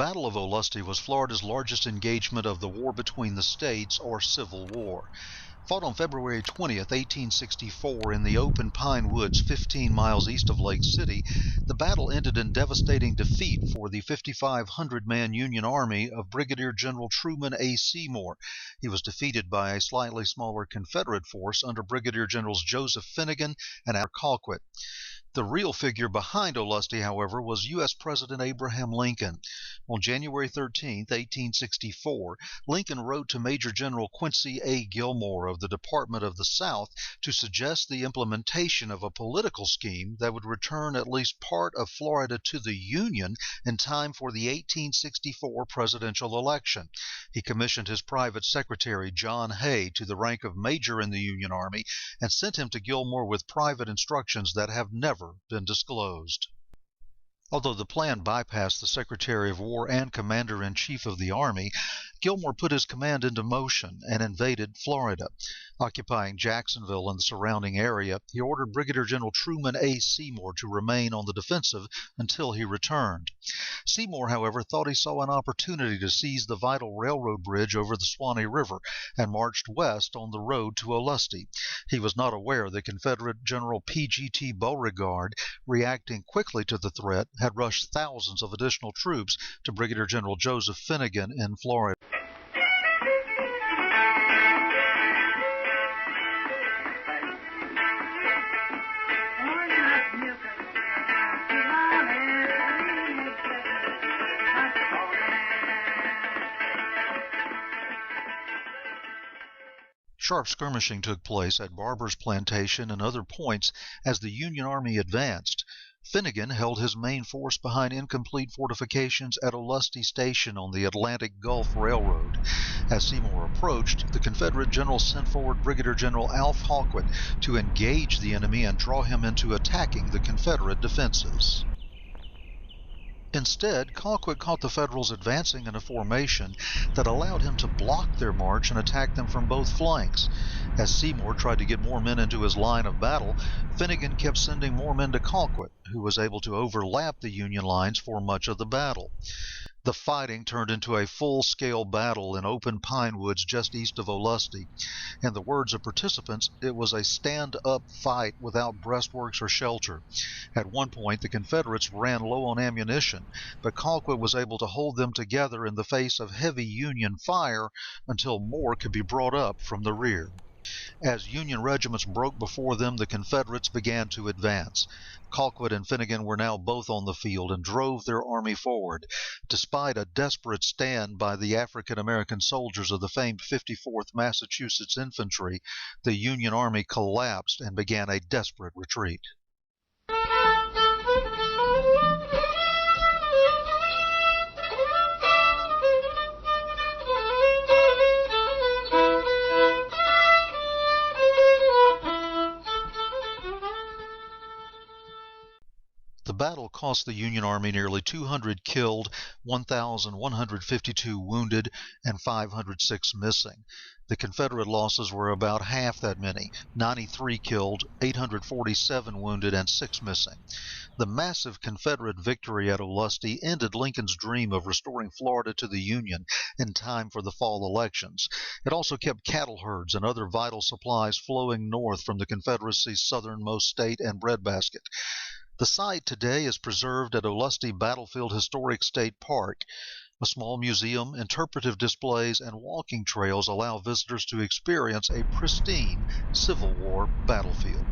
Battle of Olustee was Florida's largest engagement of the war between the states, or Civil War. Fought on February 20th, 1864 in the open pine woods 15 miles east of Lake City, the battle ended in devastating defeat for the 5,500-man Union Army of Brigadier General Truman A. Seymour. He was defeated by a slightly smaller Confederate force under Brigadier Generals Joseph Finnegan and Abner Colquitt. The real figure behind Olustee, however, was U.S. President Abraham Lincoln. On January 13, 1864, Lincoln wrote to Major General Quincy A. Gilmore of the Department of the South to suggest the implementation of a political scheme that would return at least part of Florida to the Union in time for the 1864 presidential election. He commissioned his private secretary, John Hay, to the rank of major in the Union Army and sent him to Gilmore with private instructions that have never been disclosed. Although the plan bypassed the Secretary of War and Commander-in-Chief of the Army, Gilmore put his command into motion and invaded Florida. Occupying Jacksonville and the surrounding area, he ordered Brigadier General Truman A. Seymour to remain on the defensive until he returned. Seymour, however, thought he saw an opportunity to seize the vital railroad bridge over the Suwannee River and marched west on the road to Olustee. He was not aware that Confederate General P.G.T. Beauregard, reacting quickly to the threat, had rushed thousands of additional troops to Brigadier General Joseph Finnegan in Florida. Sharp skirmishing took place at Barber's Plantation and other points as the Union Army advanced. Finnegan held his main force behind incomplete fortifications at Olustee Station on the Atlantic Gulf Railroad. As Seymour approached, the Confederate general sent forward Brigadier General Alf Colquitt to engage the enemy and draw him into attacking the Confederate defenses. Instead, Colquitt caught the Federals advancing in a formation that allowed him to block their march and attack them from both flanks. As Seymour tried to get more men into his line of battle, Finnegan kept sending more men to Colquitt, who was able to overlap the Union lines for much of the battle. The fighting turned into a full-scale battle in open pine woods just east of Olustee. In the words of participants, it was a stand-up fight without breastworks or shelter. At one point, the Confederates ran low on ammunition, but Colquitt was able to hold them together in the face of heavy Union fire until more could be brought up from the rear. As Union regiments broke before them, the Confederates began to advance. Colquitt and Finnegan were now both on the field and drove their army forward. Despite a desperate stand by the African-American soldiers of the famed 54th Massachusetts Infantry, the Union Army collapsed and began a desperate retreat. The battle cost the Union Army nearly 200 killed, 1,152 wounded, and 506 missing. The Confederate losses were about half that many, 93 killed, 847 wounded, and 6 missing. The massive Confederate victory at Olustee ended Lincoln's dream of restoring Florida to the Union in time for the fall elections. It also kept cattle herds and other vital supplies flowing north from the Confederacy's southernmost state and breadbasket. The site today is preserved at Olustee Battlefield Historic State Park. A small museum, interpretive displays, and walking trails allow visitors to experience a pristine Civil War battlefield.